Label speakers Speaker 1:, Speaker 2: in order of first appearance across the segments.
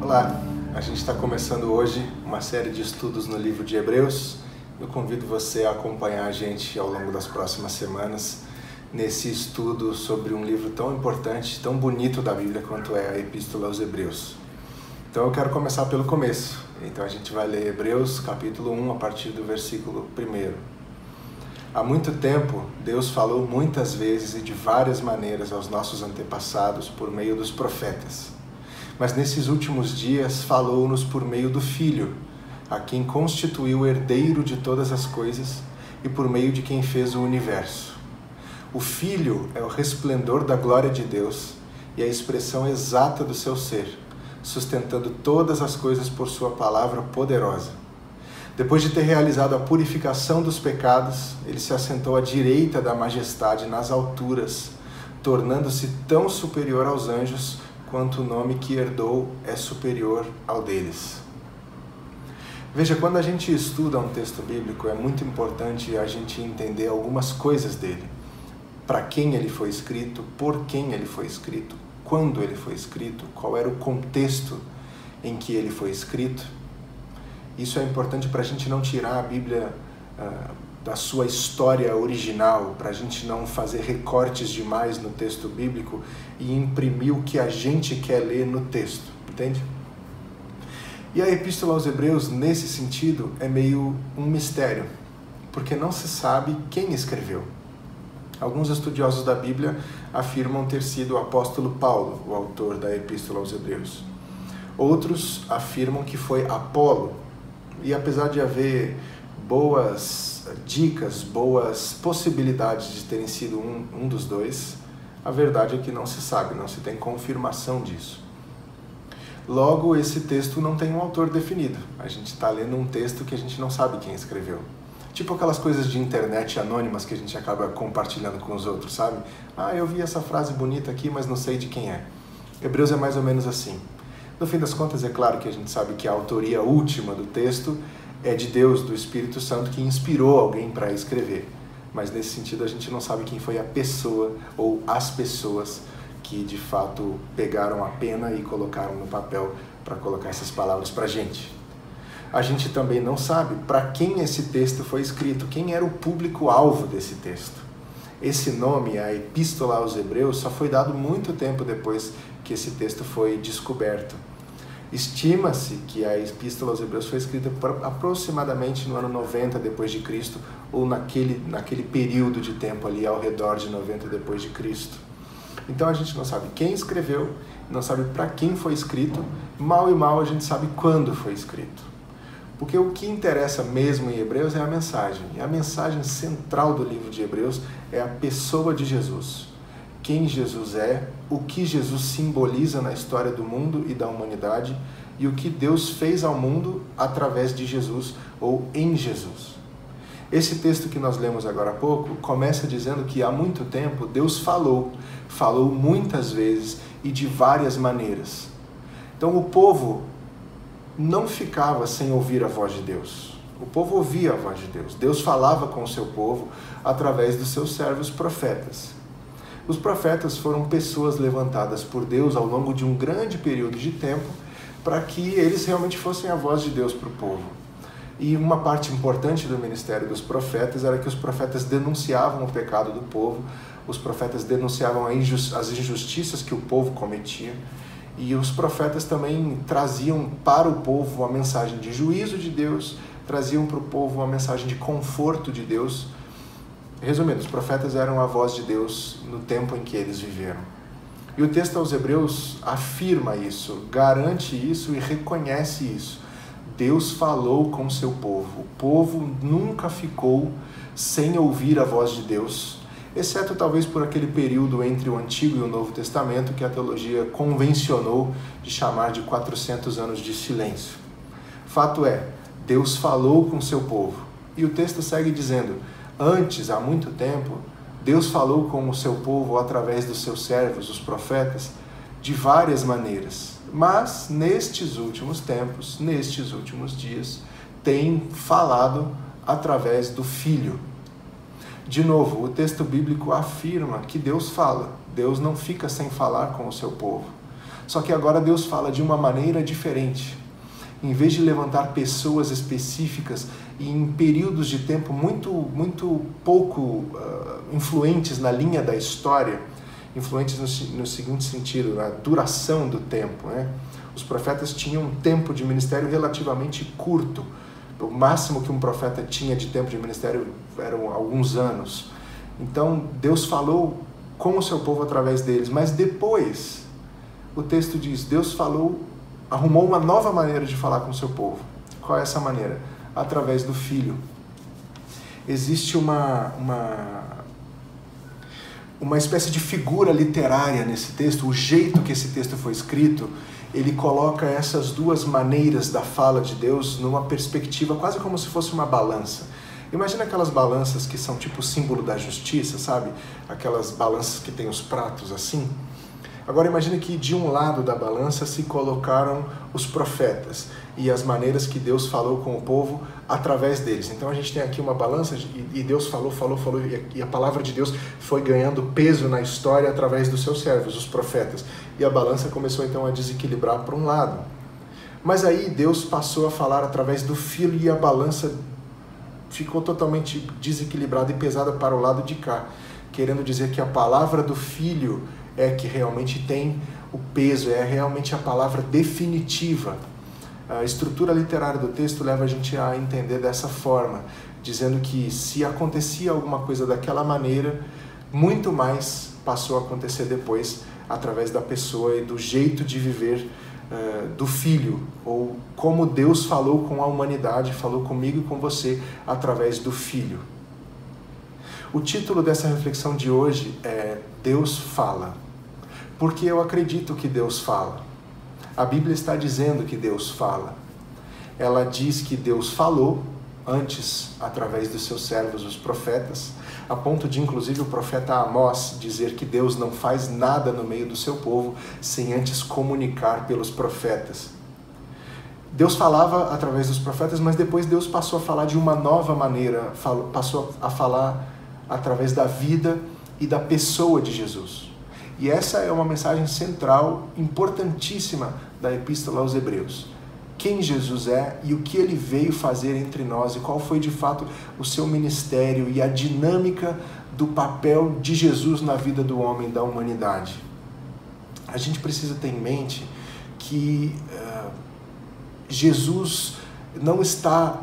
Speaker 1: Olá, a gente está começando hoje uma série de estudos no livro de Hebreus. Eu convido você a acompanhar a gente ao longo das próximas semanas nesse estudo sobre um livro tão importante, tão bonito da Bíblia quanto é a Epístola aos Hebreus. Então eu quero começar pelo começo. Então a gente vai ler Hebreus capítulo 1 a partir do versículo 1. Há muito tempo, Deus falou muitas vezes e de várias maneiras aos nossos antepassados por meio dos profetas. Mas nesses últimos dias falou-nos por meio do Filho, a quem constituiu o herdeiro de todas as coisas e por meio de quem fez o universo. O Filho é o resplendor da glória de Deus e a expressão exata do seu ser, sustentando todas as coisas por sua palavra poderosa. Depois de ter realizado a purificação dos pecados, ele se assentou à direita da majestade nas alturas, tornando-se tão superior aos anjos quanto o nome que herdou é superior ao deles. Veja, quando a gente estuda um texto bíblico, é muito importante a gente entender algumas coisas dele. Para quem ele foi escrito, por quem ele foi escrito, quando ele foi escrito, qual era o contexto em que ele foi escrito. Isso é importante para a gente não tirar a Bíblia da sua história original, para a gente não fazer recortes demais no texto bíblico e imprimir o que a gente quer ler no texto, entende? E a Epístola aos Hebreus, nesse sentido, é meio um mistério, porque não se sabe quem escreveu. Alguns estudiosos da Bíblia afirmam ter sido o apóstolo Paulo, o autor da Epístola aos Hebreus. Outros afirmam que foi Apolo, e apesar de haver boas dicas, boas possibilidades de terem sido um dos dois, a verdade é que não se sabe, não se tem confirmação disso. Logo, esse texto não tem um autor definido. A gente está lendo um texto que a gente não sabe quem escreveu. Tipo aquelas coisas de internet anônimas que a gente acaba compartilhando com os outros, sabe? Ah, eu vi essa frase bonita aqui, mas não sei de quem é. Hebreus é mais ou menos assim. No fim das contas, é claro que a gente sabe que a autoria última do texto é de Deus, do Espírito Santo, que inspirou alguém para escrever. Mas nesse sentido a gente não sabe quem foi a pessoa ou as pessoas que de fato pegaram a pena e colocaram no papel para colocar essas palavras para a gente. A gente também não sabe para quem esse texto foi escrito, quem era o público-alvo desse texto. Esse nome, a Epístola aos Hebreus, só foi dado muito tempo depois que esse texto foi descoberto. Estima-se que a Epístola aos Hebreus foi escrita aproximadamente no ano 90 depois de Cristo, ou naquele período de tempo ali ao redor de 90 depois de Cristo. Então a gente não sabe quem escreveu, não sabe para quem foi escrito, mal e mal a gente sabe quando foi escrito. Porque o que interessa mesmo em Hebreus é a mensagem. E a mensagem central do livro de Hebreus é a pessoa de Jesus. Quem Jesus é, o que Jesus simboliza na história do mundo e da humanidade e o que Deus fez ao mundo através de Jesus ou em Jesus. Esse texto que nós lemos agora há pouco começa dizendo que há muito tempo Deus falou muitas vezes e de várias maneiras. Então o povo não ficava sem ouvir a voz de Deus. O povo ouvia a voz de Deus. Deus falava com o seu povo através dos seus servos profetas. Os profetas foram pessoas levantadas por Deus ao longo de um grande período de tempo para que eles realmente fossem a voz de Deus para o povo. E uma parte importante do ministério dos profetas era que os profetas denunciavam o pecado do povo, os profetas denunciavam as injustiças que o povo cometia, e os profetas também traziam para o povo uma mensagem de juízo de Deus, traziam para o povo uma mensagem de conforto de Deus. Resumindo, os profetas eram a voz de Deus no tempo em que eles viveram. E o texto aos Hebreus afirma isso, garante isso e reconhece isso. Deus falou com o seu povo. O povo nunca ficou sem ouvir a voz de Deus, exceto talvez por aquele período entre o Antigo e o Novo Testamento que a teologia convencionou de chamar de 400 anos de silêncio. Fato é, Deus falou com o seu povo. E o texto segue dizendo: antes, há muito tempo, Deus falou com o seu povo através dos seus servos, os profetas, de várias maneiras. Mas, nestes últimos tempos, nestes últimos dias, tem falado através do Filho. De novo, o texto bíblico afirma que Deus fala. Deus não fica sem falar com o seu povo. Só que agora Deus fala de uma maneira diferente. Em vez de levantar pessoas específicas e em períodos de tempo muito pouco influentes na linha da história, influentes no seguinte sentido, na duração do tempo, né? Os profetas tinham um tempo de ministério relativamente curto. O máximo que um profeta tinha de tempo de ministério eram alguns anos. Então, Deus falou com o seu povo através deles. Mas depois, o texto diz, Deus arrumou uma nova maneira de falar com o seu povo. Qual é essa maneira? Através do Filho. Existe uma espécie de figura literária nesse texto. O jeito que esse texto foi escrito, ele coloca essas duas maneiras da fala de Deus numa perspectiva quase como se fosse uma balança. Imagina aquelas balanças que são tipo o símbolo da justiça, sabe? Aquelas balanças que tem os pratos assim. Agora imagine que de um lado da balança se colocaram os profetas e as maneiras que Deus falou com o povo através deles. Então a gente tem aqui uma balança e Deus falou, e a palavra de Deus foi ganhando peso na história através dos seus servos, os profetas. E a balança começou então a desequilibrar para um lado. Mas aí Deus passou a falar através do Filho e a balança ficou totalmente desequilibrada e pesada para o lado de cá, querendo dizer que a palavra do Filho é que realmente tem o peso, é realmente a palavra definitiva. A estrutura literária do texto leva a gente a entender dessa forma, dizendo que se acontecia alguma coisa daquela maneira, muito mais passou a acontecer depois através da pessoa e do jeito de viver do Filho, ou como Deus falou com a humanidade, falou comigo e com você através do Filho. O título dessa reflexão de hoje é Deus fala, porque eu acredito que Deus fala. A Bíblia está dizendo que Deus fala. Ela diz que Deus falou antes através dos seus servos, os profetas, a ponto de inclusive o profeta Amós dizer que Deus não faz nada no meio do seu povo sem antes comunicar pelos profetas. Deus falava através dos profetas, mas depois Deus passou a falar de uma nova maneira, passou a falar através da vida e da pessoa de Jesus. E essa é uma mensagem central, importantíssima da Epístola aos Hebreus. Quem Jesus é e o que ele veio fazer entre nós e qual foi de fato o seu ministério e a dinâmica do papel de Jesus na vida do homem, da humanidade. A gente precisa ter em mente que Jesus não está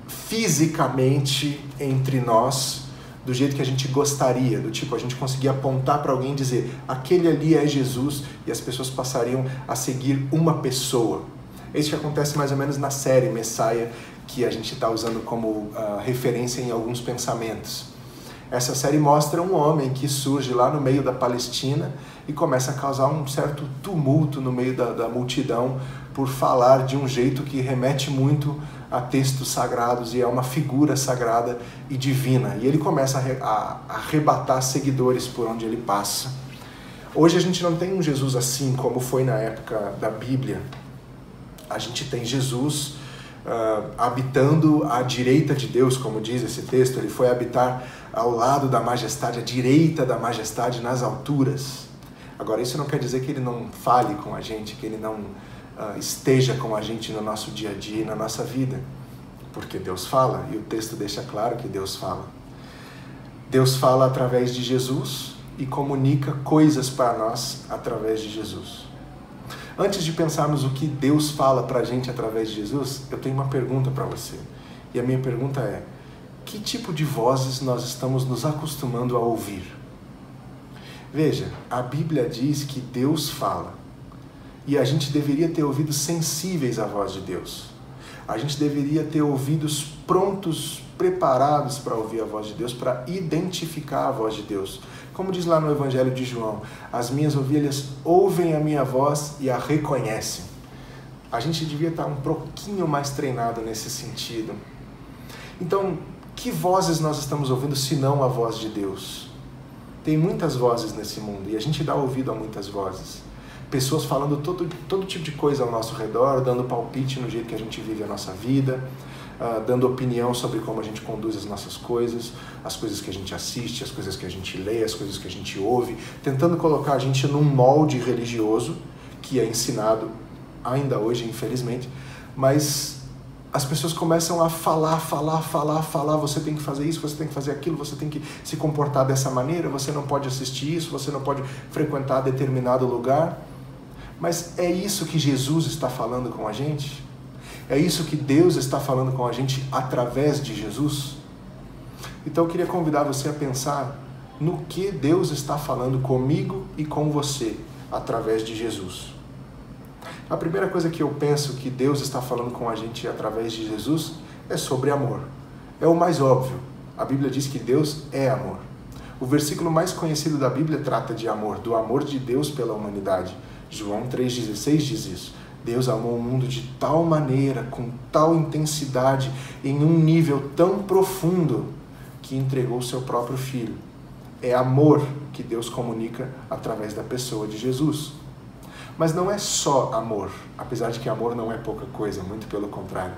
Speaker 1: fisicamente entre nós do jeito que a gente gostaria, do tipo a gente conseguir apontar para alguém e dizer aquele ali é Jesus e as pessoas passariam a seguir uma pessoa. É isso que acontece mais ou menos na série Messiah, que a gente está usando como referência em alguns pensamentos. Essa série mostra um homem que surge lá no meio da Palestina e começa a causar um certo tumulto no meio da multidão por falar de um jeito que remete muito a textos sagrados e é uma figura sagrada e divina. E ele começa a arrebatar seguidores por onde ele passa. Hoje a gente não tem um Jesus assim como foi na época da Bíblia. A gente tem Jesus habitando à direita de Deus, como diz esse texto. Ele foi habitar ao lado da majestade, à direita da majestade nas alturas. Agora, isso não quer dizer que ele não fale com a gente, que ele não esteja com a gente no nosso dia a dia e na nossa vida. Porque Deus fala, e o texto deixa claro que Deus fala. Deus fala através de Jesus e comunica coisas para nós através de Jesus. Antes de pensarmos o que Deus fala para a gente através de Jesus, eu tenho uma pergunta para você. E a minha pergunta é, que tipo de vozes nós estamos nos acostumando a ouvir? Veja, a Bíblia diz que Deus fala. E a gente deveria ter ouvidos sensíveis à voz de Deus. A gente deveria ter ouvidos prontos, preparados para ouvir a voz de Deus, para identificar a voz de Deus. Como diz lá no Evangelho de João, as minhas ovelhas ouvem a minha voz e a reconhecem. A gente devia estar um pouquinho mais treinado nesse sentido. Então, que vozes nós estamos ouvindo se não a voz de Deus? Tem muitas vozes nesse mundo e a gente dá ouvido a muitas vozes. Pessoas falando todo tipo de coisa ao nosso redor, dando palpite no jeito que a gente vive a nossa vida, dando opinião sobre como a gente conduz as nossas coisas, as coisas que a gente assiste, as coisas que a gente lê, as coisas que a gente ouve, tentando colocar a gente num molde religioso que é ensinado ainda hoje, infelizmente, mas as pessoas começam a falar, você tem que fazer isso, você tem que fazer aquilo, você tem que se comportar dessa maneira, você não pode assistir isso, você não pode frequentar determinado lugar. Mas é isso que Jesus está falando com a gente? É isso que Deus está falando com a gente através de Jesus? Então eu queria convidar você a pensar no que Deus está falando comigo e com você através de Jesus. A primeira coisa que eu penso que Deus está falando com a gente através de Jesus é sobre amor. É o mais óbvio. A Bíblia diz que Deus é amor. O versículo mais conhecido da Bíblia trata de amor, do amor de Deus pela humanidade. João 3,16 diz isso. Deus amou o mundo de tal maneira, com tal intensidade, em um nível tão profundo, que entregou o seu próprio Filho. É amor que Deus comunica através da pessoa de Jesus. Mas não é só amor, apesar de que amor não é pouca coisa, muito pelo contrário.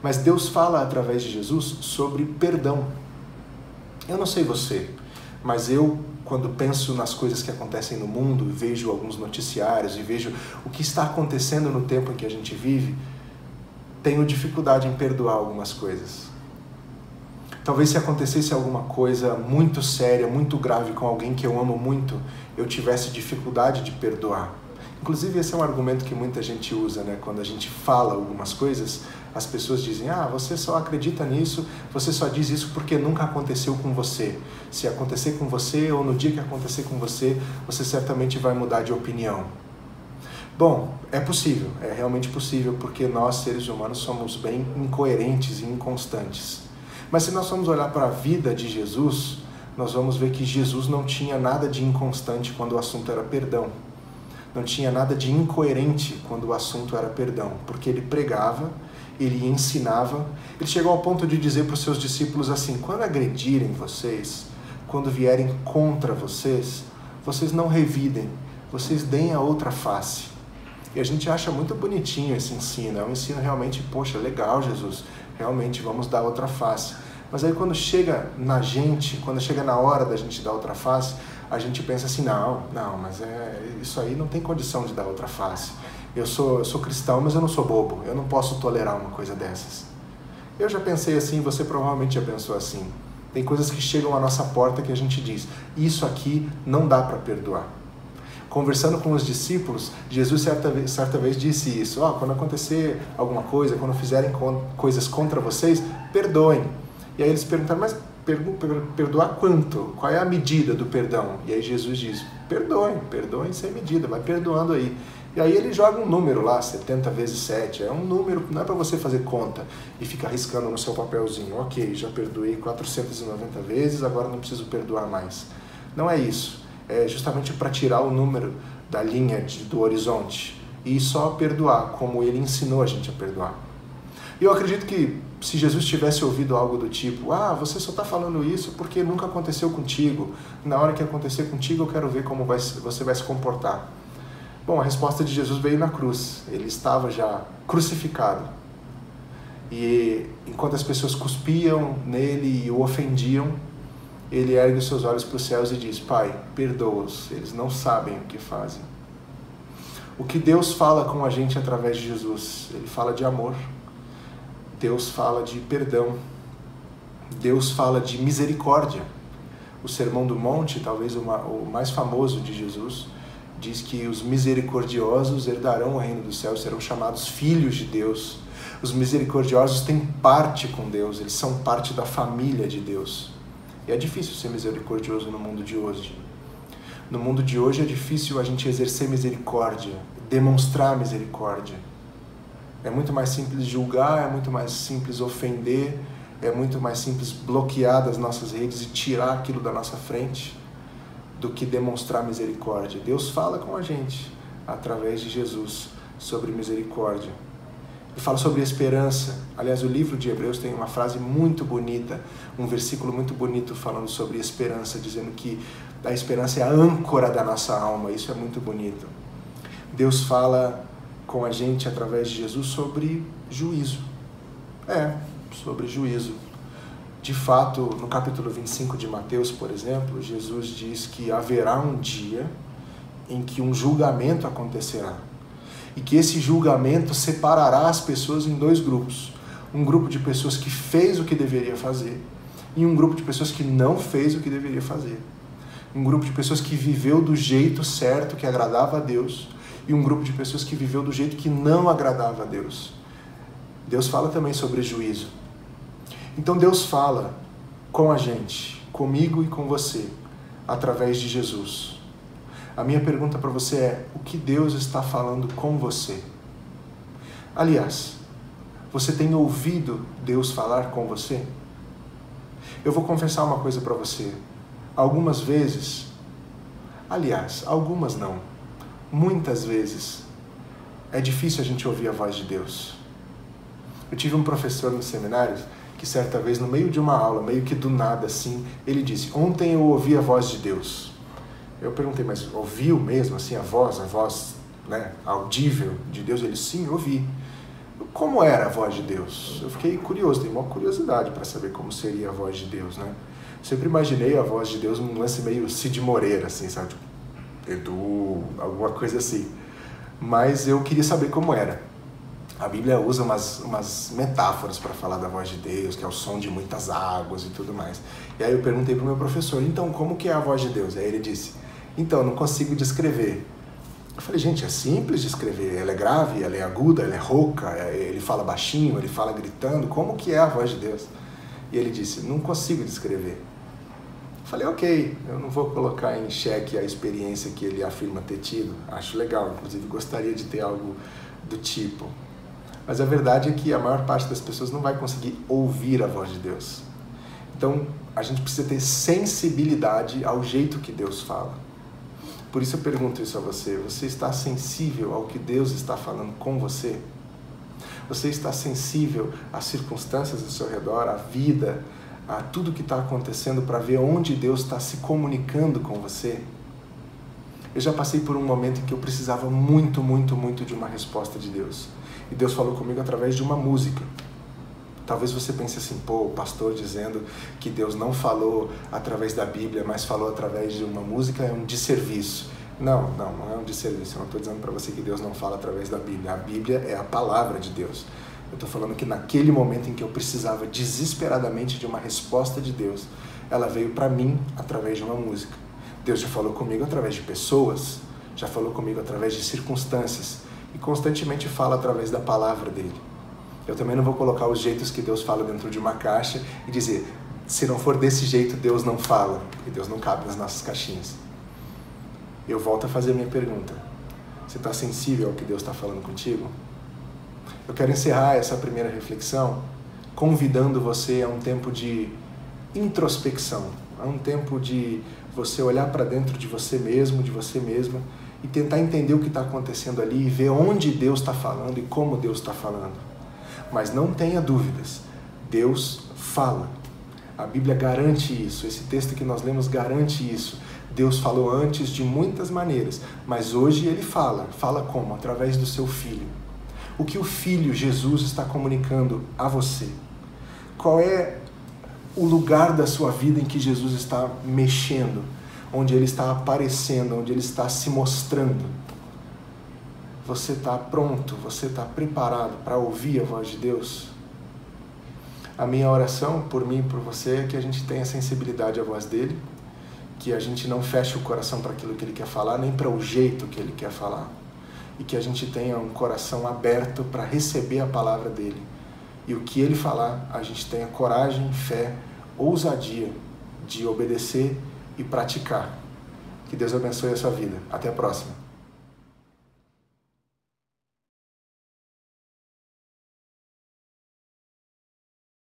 Speaker 1: Mas Deus fala através de Jesus sobre perdão. Eu não sei você, mas eu, quando penso nas coisas que acontecem no mundo, vejo alguns noticiários e vejo o que está acontecendo no tempo em que a gente vive, tenho dificuldade em perdoar algumas coisas. Talvez se acontecesse alguma coisa muito séria, muito grave com alguém que eu amo muito, eu tivesse dificuldade de perdoar. Inclusive, esse é um argumento que muita gente usa, né? Quando a gente fala algumas coisas, as pessoas dizem, você só acredita nisso, você só diz isso porque nunca aconteceu com você. Se acontecer com você, ou no dia que acontecer com você, você certamente vai mudar de opinião. Bom, é possível, é realmente possível, porque nós, seres humanos, somos bem incoerentes e inconstantes. Mas se nós formos olhar para a vida de Jesus, nós vamos ver que Jesus não tinha nada de inconstante quando o assunto era perdão. Não tinha nada de incoerente quando o assunto era perdão, porque ele pregava, ele ensinava, ele chegou ao ponto de dizer para os seus discípulos assim, quando agredirem vocês, quando vierem contra vocês, vocês não revidem, vocês deem a outra face. E a gente acha muito bonitinho esse ensino, é um ensino realmente, poxa, legal Jesus, realmente vamos dar outra face. Mas aí quando chega na gente, quando chega na hora da gente dar outra face, a gente pensa assim, não, mas isso aí não tem condição de dar outra face. Eu sou cristão, mas eu não sou bobo, eu não posso tolerar uma coisa dessas. Eu já pensei assim, você provavelmente já pensou assim. Tem coisas que chegam à nossa porta que a gente diz, isso aqui não dá para perdoar. Conversando com os discípulos, Jesus certa vez disse isso, quando acontecer alguma coisa, quando fizerem coisas contra vocês, perdoem. E aí eles perguntaram, mas perdoar quanto? Qual é a medida do perdão? E aí Jesus diz, perdoem sem medida, vai perdoando aí. E aí ele joga um número lá, 70 vezes 7, é um número, não é para você fazer conta e ficar riscando no seu papelzinho, ok, já perdoei 490 vezes, agora não preciso perdoar mais. Não é isso, é justamente para tirar o número da linha do horizonte e só perdoar, como ele ensinou a gente a perdoar. E eu acredito que se Jesus tivesse ouvido algo do tipo, você só está falando isso porque nunca aconteceu contigo, na hora que acontecer contigo eu quero ver como você vai se comportar. Bom, a resposta de Jesus veio na cruz, ele estava já crucificado. E enquanto as pessoas cuspiam nele e o ofendiam, ele ergue os seus olhos para os céus e diz, Pai, perdoa-os, eles não sabem o que fazem. O que Deus fala com a gente através de Jesus? Ele fala de amor. Deus fala de perdão, Deus fala de misericórdia. O Sermão do Monte, talvez o mais famoso de Jesus, diz que os misericordiosos herdarão o reino dos céus, serão chamados filhos de Deus. Os misericordiosos têm parte com Deus, eles são parte da família de Deus. E é difícil ser misericordioso no mundo de hoje. No mundo de hoje é difícil a gente exercer misericórdia, demonstrar misericórdia. É muito mais simples julgar, é muito mais simples ofender, é muito mais simples bloquear das nossas redes e tirar aquilo da nossa frente do que demonstrar misericórdia. Deus fala com a gente, através de Jesus, sobre misericórdia. Ele fala sobre esperança. Aliás, o livro de Hebreus tem uma frase muito bonita, um versículo muito bonito falando sobre esperança, dizendo que a esperança é a âncora da nossa alma. Isso é muito bonito. Deus fala com a gente através de Jesus sobre juízo. Sobre juízo. De fato, no capítulo 25 de Mateus, por exemplo, Jesus diz que haverá um dia em que um julgamento acontecerá. E que esse julgamento separará as pessoas em dois grupos. Um grupo de pessoas que fez o que deveria fazer e um grupo de pessoas que não fez o que deveria fazer. Um grupo de pessoas que viveu do jeito certo, que agradava a Deus, e um grupo de pessoas que viveu do jeito que não agradava a Deus. Deus fala também sobre juízo. Então Deus fala com a gente, comigo e com você, através de Jesus. A minha pergunta para você é: o que Deus está falando com você? Aliás, você tem ouvido Deus falar com você? Eu vou confessar uma coisa para você. Algumas vezes, aliás, algumas não, muitas vezes, é difícil a gente ouvir a voz de Deus. Eu tive um professor no seminário que certa vez, no meio de uma aula, meio que do nada assim, ele disse: ontem eu ouvi a voz de Deus. Eu perguntei: mas ouviu mesmo assim a voz, né, audível de Deus? Ele: sim, ouvi. Como era a voz de Deus? Eu fiquei curioso, tenho uma curiosidade para saber como seria a voz de Deus, né? Sempre imaginei a voz de Deus num lance meio Cid Moreira, assim, sabe? Tipo, Edu, alguma coisa assim. Mas eu queria saber como era. A Bíblia usa umas metáforas para falar da voz de Deus, que é o som de muitas águas e tudo mais. E aí eu perguntei para o meu professor: então, como que é a voz de Deus? Aí ele disse: então, não consigo descrever. Eu falei: gente, é simples de escrever. Ela é grave, ela é aguda, ela é rouca, ele fala baixinho, ele fala gritando. Como que é a voz de Deus? E ele disse: não consigo descrever. Eu falei: ok, eu não vou colocar em xeque a experiência que ele afirma ter tido. Acho legal, inclusive gostaria de ter algo do tipo. Mas a verdade é que a maior parte das pessoas não vai conseguir ouvir a voz de Deus. Então, a gente precisa ter sensibilidade ao jeito que Deus fala. Por isso eu pergunto isso a você: você está sensível ao que Deus está falando com você? Você está sensível às circunstâncias ao seu redor, à vida, a tudo que está acontecendo, para ver onde Deus está se comunicando com você? Eu já passei por um momento em que eu precisava muito de uma resposta de Deus. E Deus falou comigo através de uma música. Talvez você pense assim: pô, o pastor dizendo que Deus não falou através da Bíblia, mas falou através de uma música, é um desserviço. Não é um desserviço. Eu não estou dizendo para você que Deus não fala através da Bíblia. A Bíblia é a palavra de Deus. Eu estou falando que naquele momento em que eu precisava desesperadamente de uma resposta de Deus, ela veio para mim através de uma música. Deus já falou comigo através de pessoas, já falou comigo através de circunstâncias, e constantemente fala através da palavra dele. Eu também não vou colocar os jeitos que Deus fala dentro de uma caixa e dizer: se não for desse jeito, Deus não fala, porque Deus não cabe nas nossas caixinhas. Eu volto a fazer a minha pergunta: você está sensível ao que Deus está falando contigo? Eu quero encerrar essa primeira reflexão convidando você a um tempo de introspecção, a um tempo de você olhar para dentro de você mesmo, de você mesma, e tentar entender o que está acontecendo ali e ver onde Deus está falando e como Deus está falando. Mas não tenha dúvidas, Deus fala. A Bíblia garante isso, esse texto que nós lemos garante isso. Deus falou antes de muitas maneiras, mas hoje Ele fala. Fala como? Através do seu Filho. O que o Filho, Jesus, está comunicando a você? Qual é o lugar da sua vida em que Jesus está mexendo? Onde Ele está aparecendo, onde Ele está se mostrando? Você está pronto? Você está preparado para ouvir a voz de Deus? A minha oração por mim e por você é que a gente tenha sensibilidade à voz dEle, que a gente não feche o coração para aquilo que Ele quer falar, nem para o jeito que Ele quer falar, e que a gente tenha um coração aberto para receber a palavra dEle. E o que Ele falar, a gente tenha coragem, fé, ousadia de obedecer e praticar. Que Deus abençoe a sua vida. Até a próxima.